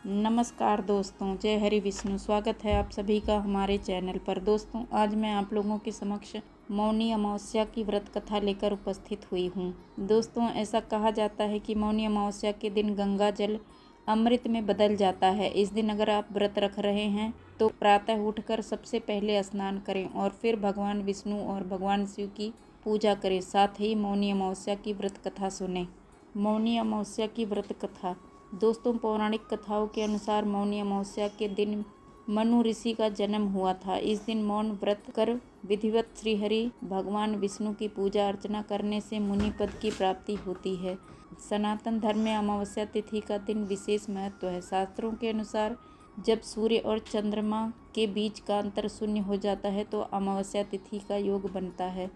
नमस्कार दोस्तों, जय हरि विष्णु। स्वागत है आप सभी का हमारे चैनल पर। दोस्तों, आज मैं आप लोगों के समक्ष मौनी अमावस्या की व्रत कथा लेकर उपस्थित हुई हूँ। दोस्तों, ऐसा कहा जाता है कि मौनी अमावस्या के दिन गंगा जल अमृत में बदल जाता है। इस दिन अगर आप व्रत रख रहे हैं तो प्रातः उठकर सबसे पहले स्नान करें और फिर भगवान विष्णु और भगवान शिव की पूजा करें। साथ ही मौनी अमावस्या की व्रत कथा सुनें। मौनी अमावस्या की व्रत कथा। दोस्तों, पौराणिक कथाओं के अनुसार मौनी अमावस्या के दिन मनु ऋषि का जन्म हुआ था। इस दिन मौन व्रत कर विधिवत श्रीहरि भगवान विष्णु की पूजा अर्चना करने से मुनि पद की प्राप्ति होती है। सनातन धर्म में अमावस्या तिथि का दिन विशेष महत्व है। शास्त्रों के अनुसार जब सूर्य और चंद्रमा के बीच का अंतर शून्य हो जाता है तो अमावस्या तिथि का योग बनता है।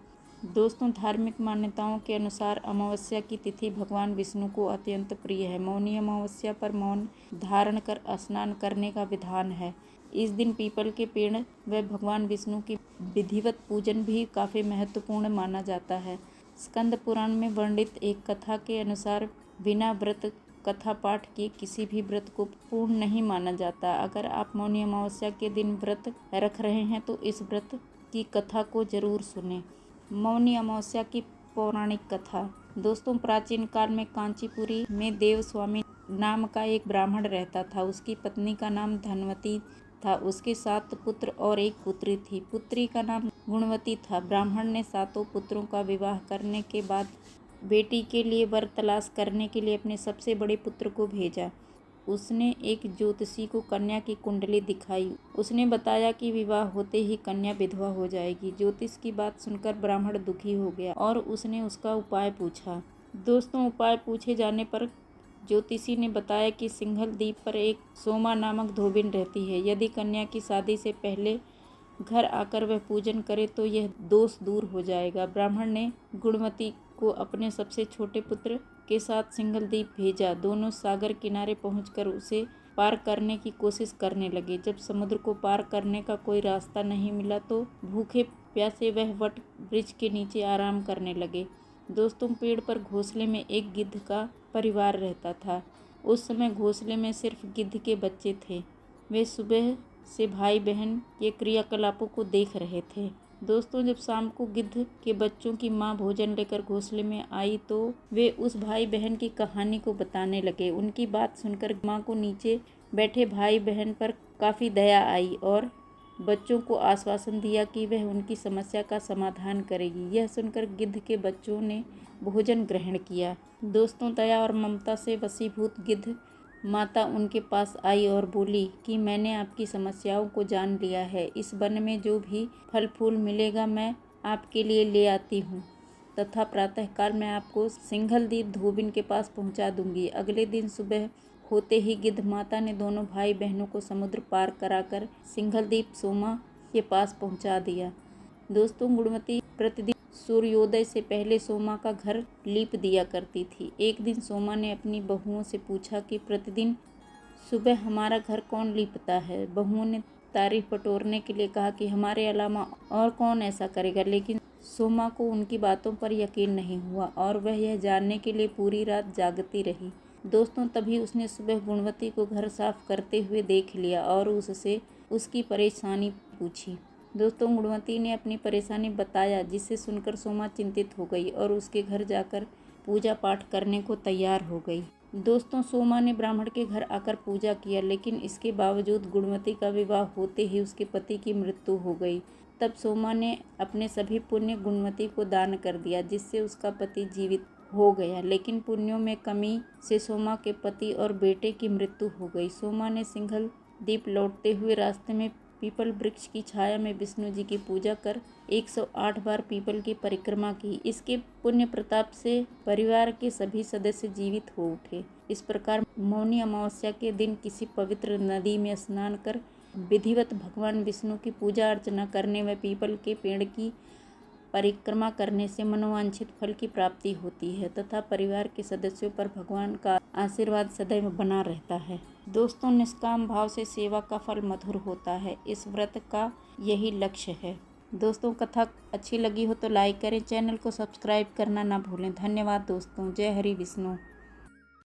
दोस्तों, धार्मिक मान्यताओं के अनुसार अमावस्या की तिथि भगवान विष्णु को अत्यंत प्रिय है। मौनी अमावस्या पर मौन धारण कर स्नान करने का विधान है। इस दिन पीपल के पेड़ व भगवान विष्णु की विधिवत पूजन भी काफ़ी महत्वपूर्ण माना जाता है। स्कंद पुराण में वर्णित एक कथा के अनुसार बिना व्रत कथा पाठ किए किसी भी व्रत को पूर्ण नहीं माना जाता। अगर आप मौनी अमावस्या के दिन व्रत रख रहे हैं तो इस व्रत की कथा को जरूर सुनें। मौनी अमावस्या की पौराणिक कथा। दोस्तों, प्राचीन काल में कांचीपुरी में देवस्वामी नाम का एक ब्राह्मण रहता था। उसकी पत्नी का नाम धनवती था। उसके 7 पुत्र और एक पुत्री थी। पुत्री का नाम गुणवती था। ब्राह्मण ने 7 पुत्रों का विवाह करने के बाद बेटी के लिए वर तलाश करने के लिए अपने सबसे बड़े पुत्र को भेजा। उसने एक ज्योतिषी को कन्या की कुंडली दिखाई। उसने बताया कि विवाह होते ही कन्या विधवा हो जाएगी। ज्योतिष की बात सुनकर ब्राह्मण दुखी हो गया और उसने उसका उपाय पूछा। दोस्तों, उपाय पूछे जाने पर ज्योतिषी ने बताया कि सिंघल द्वीप पर एक सोमा नामक धोबिन रहती है। यदि कन्या की शादी से पहले घर आकर वह पूजन करे तो यह दोष दूर हो जाएगा। ब्राह्मण ने गुणवती को अपने सबसे छोटे पुत्र के साथ सिंघल द्वीप भेजा। दोनों सागर किनारे पहुंचकर उसे पार करने की कोशिश करने लगे। जब समुद्र को पार करने का कोई रास्ता नहीं मिला तो भूखे प्यासे वह वट वृक्ष के नीचे आराम करने लगे। दोस्तों, पेड़ पर घोंसले में एक गिद्ध का परिवार रहता था। उस समय घोंसले में सिर्फ गिद्ध के बच्चे थे। वे सुबह से भाई बहन के क्रियाकलापों को देख रहे थे। दोस्तों, जब शाम को गिद्ध के बच्चों की माँ भोजन लेकर घोंसले में आई तो वे उस भाई बहन की कहानी को बताने लगे। उनकी बात सुनकर माँ को नीचे बैठे भाई बहन पर काफ़ी दया आई और बच्चों को आश्वासन दिया कि वह उनकी समस्या का समाधान करेगी। यह सुनकर गिद्ध के बच्चों ने भोजन ग्रहण किया। दोस्तों, दया और ममता से वशीभूत गिद्ध माता उनके पास आई और बोली कि मैंने आपकी समस्याओं को जान लिया है। इस वन में जो भी फल फूल मिलेगा मैं आपके लिए ले आती हूँ तथा प्रातःकाल मैं आपको सिंघल द्वीप धोबिन के पास पहुँचा दूंगी। अगले दिन सुबह होते ही गिद्ध माता ने दोनों भाई बहनों को समुद्र पार कराकर सिंघल द्वीप सोमा के पास पहुँचा दिया। दोस्तों, गुणवती प्रतिदिन सूर्योदय से पहले सोमा का घर लीप दिया करती थी। एक दिन सोमा ने अपनी बहुओं से पूछा कि प्रतिदिन सुबह हमारा घर कौन लीपता है। बहुओं ने तारीफ बटोरने के लिए कहा कि हमारे अलावा और कौन ऐसा करेगा, लेकिन सोमा को उनकी बातों पर यकीन नहीं हुआ और वह यह जानने के लिए पूरी रात जागती रही। दोस्तों, तभी उसने सुबह गुणवती को घर साफ करते हुए देख लिया और उससे उसकी परेशानी पूछी। दोस्तों, गुणवती ने अपनी परेशानी बताया, जिसे सुनकर सोमा चिंतित हो गई और उसके घर जाकर पूजा पाठ करने को तैयार हो गई। दोस्तों, सोमा ने ब्राह्मण के घर आकर पूजा किया, लेकिन इसके बावजूद गुणवती का विवाह होते ही उसके पति की मृत्यु हो गई। तब सोमा ने अपने सभी पुण्य गुणवती को दान कर दिया, जिससे उसका पति जीवित हो गया। लेकिन पुण्यों में कमी से सोमा के पति और बेटे की मृत्यु हो गई। सोमा ने सिंघल द्वीप लौटते हुए रास्ते में पीपल वृक्ष की छाया में विष्णु जी की पूजा कर 108 बार पीपल की परिक्रमा की। इसके पुण्य प्रताप से परिवार के सभी सदस्य जीवित हो उठे। इस प्रकार मौनी अमावस्या के दिन किसी पवित्र नदी में स्नान कर विधिवत भगवान विष्णु की पूजा अर्चना करने व पीपल के पेड़ की परिक्रमा करने से मनोवांछित फल की प्राप्ति होती है तथा परिवार के सदस्यों पर भगवान का आशीर्वाद सदैव बना रहता है। दोस्तों, निष्काम भाव से सेवा का फल मधुर होता है। इस व्रत का यही लक्ष्य है। दोस्तों, कथा अच्छी लगी हो तो लाइक करें, चैनल को सब्सक्राइब करना ना भूलें। धन्यवाद दोस्तों। जय हरि विष्णु।